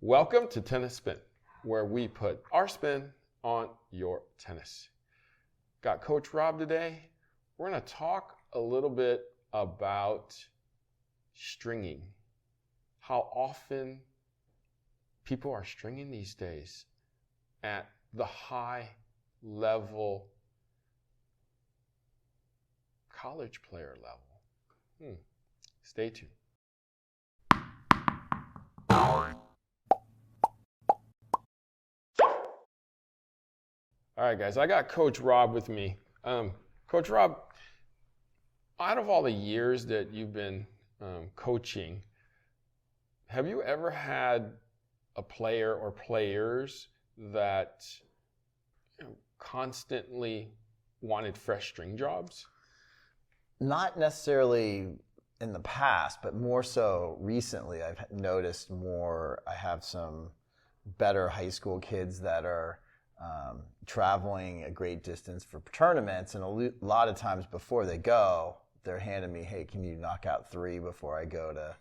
Welcome to Tennis Spin, where we put our spin on your tennis. Got Coach Rob today. We're going to talk a little bit about stringing. How often people are stringing these days at the high level college player level. Stay tuned. All right, guys, I got Coach Rob with me. Coach Rob, out of all the years that you've been coaching, have you ever had a player or players that constantly wanted fresh string jobs? Not necessarily in the past, but more so recently. I've noticed more. I have some better high school kids that are traveling a great distance for tournaments, and a lot of times before they go, they're handing me, hey, can you knock out 3 before I go to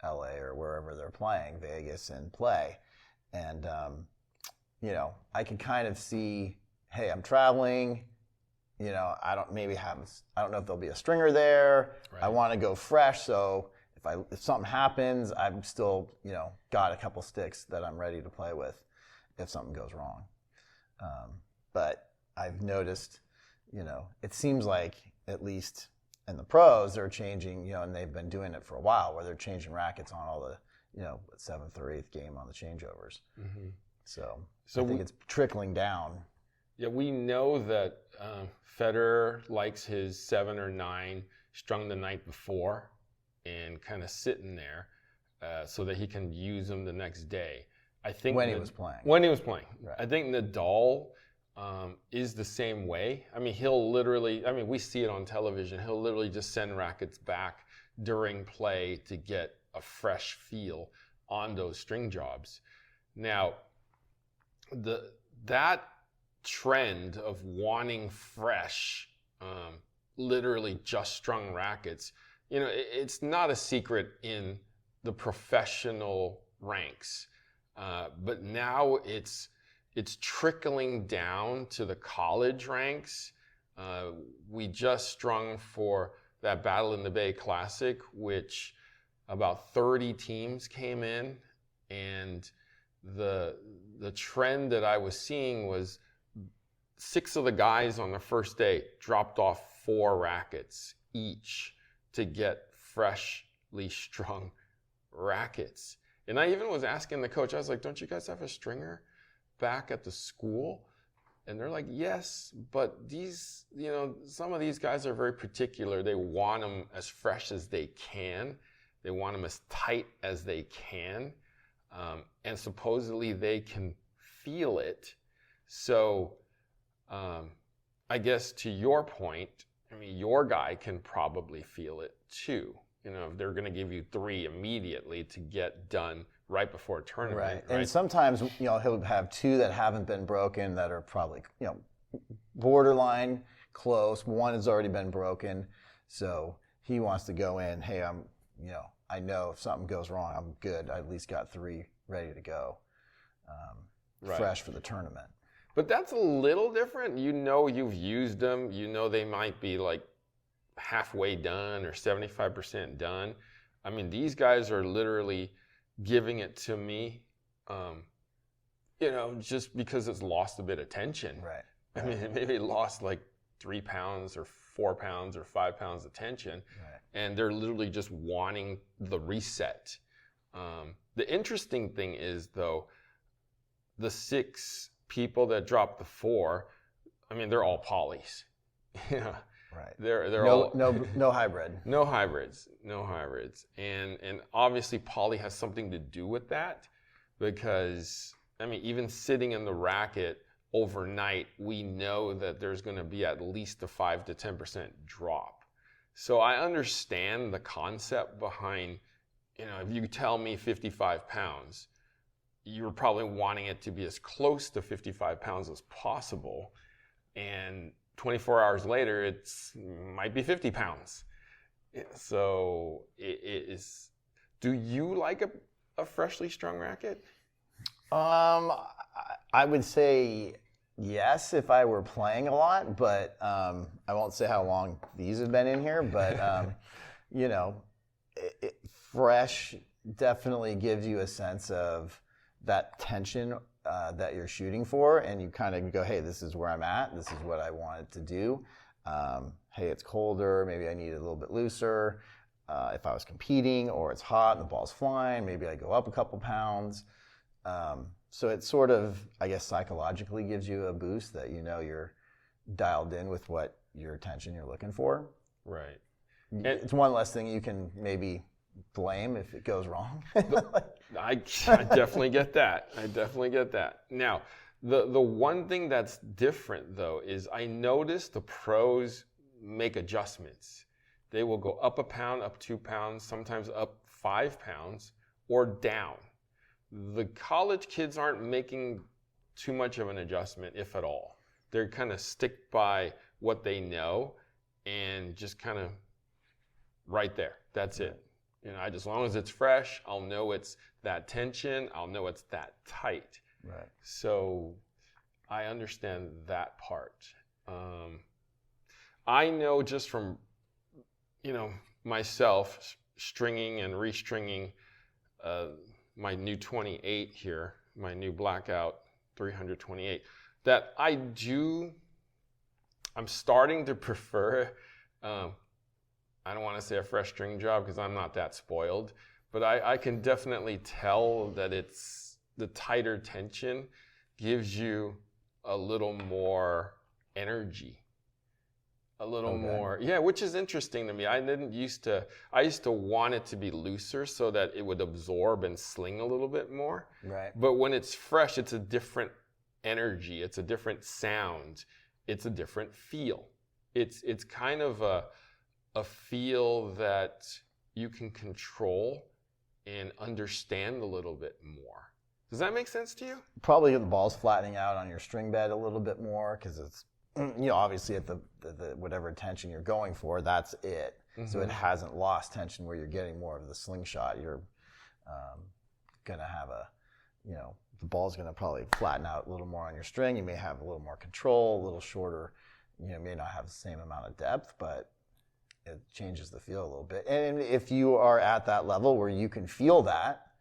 LA or wherever they're playing, Vegas, and play? And, I can kind of see, hey, I'm traveling, I don't know if there'll be a stringer there. Right. I want to go fresh, so if something happens, I'm still, got a couple sticks that I'm ready to play with if something goes wrong. But I've noticed, it seems like at least in the pros, they're changing, and they've been doing it for a while, where they're changing rackets on all the, 7th or 8th game on the changeovers. Mm-hmm. So I think it's trickling down. Yeah, we know that Federer likes his 7 or 9 strung the night before and kind of sitting there so that he can use them the next day. I think when he was playing. Right. I think Nadal is the same way. I mean, we see it on television. He'll literally just send rackets back during play to get a fresh feel on those string jobs. Now, that trend of wanting fresh, literally just strung rackets, it's not a secret in the professional ranks. But now it's trickling down to the college ranks. We just strung for that Battle in the Bay Classic, which about 30 teams came in, and the trend that I was seeing was 6 of the guys on the first day dropped off 4 rackets each to get freshly strung rackets. And I even was asking the coach, I was like, don't you guys have a stringer back at the school? And they're like, yes, but these, some of these guys are very particular. They want them as fresh as they can. They want them as tight as they can. And supposedly they can feel it. So I guess to your point, your guy can probably feel it too. They're going to give you 3 immediately to get done right before a tournament. Right. And sometimes, he'll have 2 that haven't been broken that are probably, borderline close. 1 has already been broken. So he wants to go in, hey, I know if something goes wrong, I'm good. I at least got 3 ready to go, fresh for the tournament. But that's a little different. You've used them. They might be like halfway done or 75% done. These guys are literally giving it to me, just because it's lost a bit of tension. Right. Maybe it lost like 3 pounds or 4 pounds or 5 pounds of tension. Right. And they're literally just wanting the reset. The interesting thing is, though, the 6 people that dropped the 4, they're all polys. Yeah. Right. They're no hybrid. No hybrids. And obviously poly has something to do with that, because even sitting in the racket overnight, we know that there's going to be at least a 5 to 10% drop. So I understand the concept behind, if you tell me 55 pounds, you're probably wanting it to be as close to 55 pounds as possible. And 24 hours later, it might be 50 pounds. So it is. Do you like a freshly strung racket? I would say yes if I were playing a lot, but I won't say how long these have been in here. But you know, fresh definitely gives you a sense of that tension that you're shooting for, and you kind of go, hey, this is where I'm at. This is what I wanted to do. Hey, it's colder. Maybe I need it a little bit looser. If I was competing, or it's hot and the ball's flying, maybe I go up a couple pounds. So it sort of, I guess, psychologically gives you a boost that you know you're dialed in with what your attention you're looking for. Right. It's one less thing you can maybe blame if it goes wrong. I definitely get that. I definitely get that. Now, the one thing that's different, though, is I noticed the pros make adjustments. They will go up a pound, up 2 pounds, sometimes up 5 pounds, or down. The college kids aren't making too much of an adjustment, if at all. They're kind of stick by what they know and just kind of right there. That's it. You know, as long as it's fresh, I'll know it's that tension. I'll know it's that tight. Right. So I understand that part. I know just from, myself stringing and restringing my new 28 here, my new Blackout 328, that I'm starting to prefer, I don't want to say a fresh string job because I'm not that spoiled, but I can definitely tell that it's the tighter tension gives you a little more energy. A little more, which is interesting to me. I used to want it to be looser so that it would absorb and sling a little bit more. Right. But when it's fresh, it's a different energy. It's a different sound. It's a different feel. It's kind of a feel that you can control and understand a little bit more. Does that make sense to you? Probably the ball's flattening out on your string bed a little bit more because it's, obviously at the whatever tension you're going for, that's it. Mm-hmm. So it hasn't lost tension where you're getting more of the slingshot. You're going to have the ball's going to probably flatten out a little more on your string. You may have a little more control, a little shorter, may not have the same amount of depth, but it changes the feel a little bit. And if you are at that level where you can feel that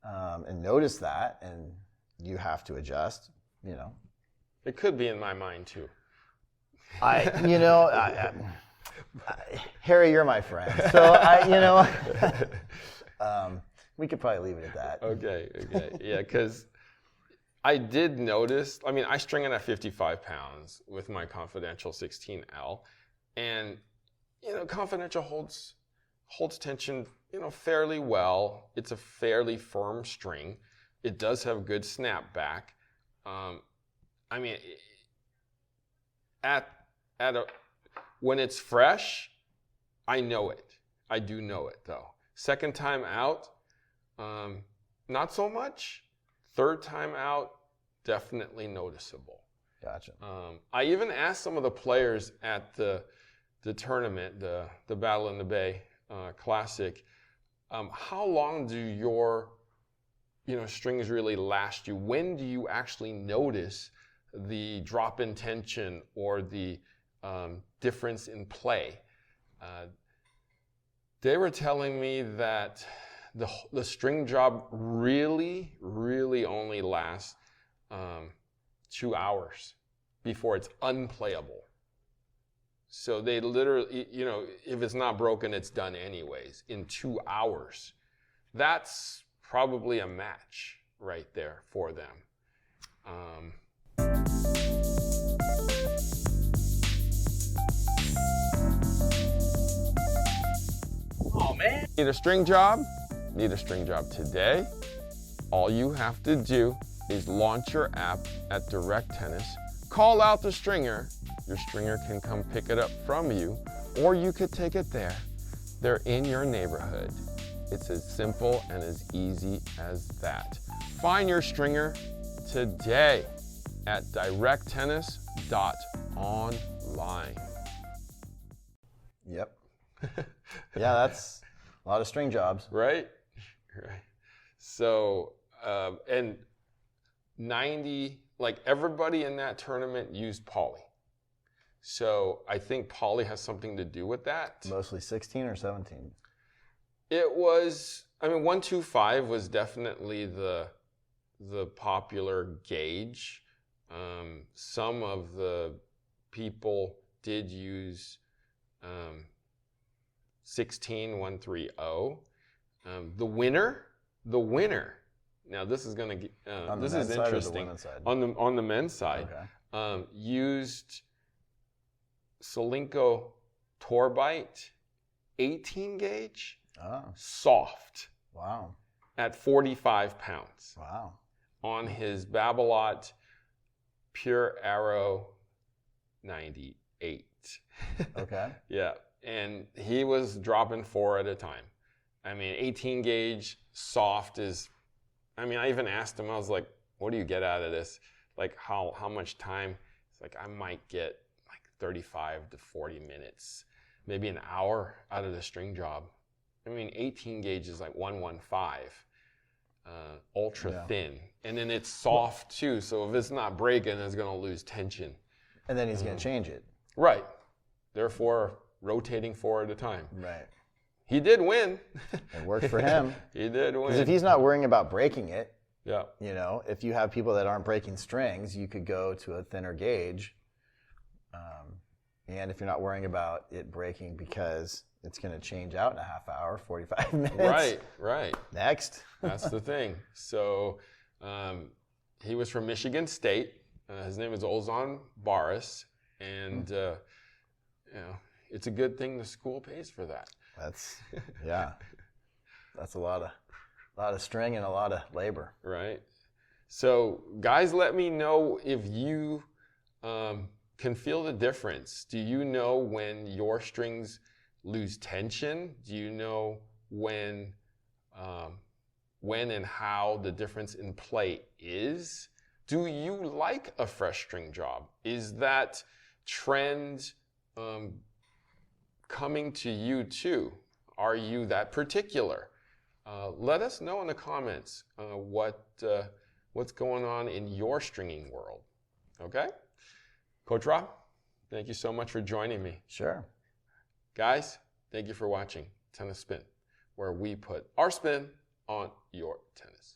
and notice that and you have to adjust, It could be in my mind too. Harry, you're my friend. So we could probably leave it at that. Okay. Yeah, because I did notice, I string it at 55 pounds with my Confidential 16L, and, Confidential holds tension, fairly well. It's a fairly firm string. It does have good snapback. When it's fresh, I know it. I do know it, though. Second time out, not so much. Third time out, definitely noticeable. Gotcha. I even asked some of the players at the tournament, the Battle in the Bay Classic, how long do your strings really last you? When do you actually notice the drop in tension or the difference in play? They were telling me that the string job really, really only lasts 2 hours before it's unplayable. So they literally, if it's not broken, it's done anyways in 2 hours. That's probably a match right there for them. Oh man. Need a string job? Need a string job today? All you have to do is launch your app at Direct Tennis, call out the stringer, your stringer can come pick it up from you, or you could take it there. They're in your neighborhood. It's as simple and as easy as that. Find your stringer today at directtennis.online. Yep. Yeah, that's a lot of string jobs. Right. So, and like everybody in that tournament used poly. So I think poly has something to do with that. Mostly 16 or 17? It was, 125 was definitely the popular gauge. Some of the people did use 16 130. The winner. Now this is going to this is interesting. On the men's side, okay. Used Solinco Torbite 18 gauge, soft. Wow. At 45 pounds. Wow. On his Babolat Pure Arrow 98. Okay. Yeah, and he was dropping 4 at a time. 18 gauge soft is, I even asked him, I was like, what do you get out of this? Like, how much time? It's like, I might get like 35 to 40 minutes, maybe an hour out of the string job. 18 gauge is like 115, ultra thin. And then it's soft too, so if it's not breaking, it's gonna lose tension. And then he's gonna change it. Right. Therefore, rotating 4 at a time. Right. He did win. It worked for him. He did win. Because if he's not worrying about breaking it, yeah. If you have people that aren't breaking strings, you could go to a thinner gauge. And if you're not worrying about it breaking because it's going to change out in a half hour, 45 minutes. Right. Next. That's the thing. So he was from Michigan State. His name is Ozan Baris. And, it's a good thing the school pays for that. That's a lot of string and a lot of labor. Right. So guys, let me know if you can feel the difference. Do you know when your strings lose tension? Do you know when and how the difference in play is? Do you like a fresh string job? Is that trend coming to you too? Are you that particular? Let us know in the comments what's going on in your stringing world. Okay? Coach Rob, thank you so much for joining me. Sure. Guys, thank you for watching Tennis Spin, where we put our spin on your tennis.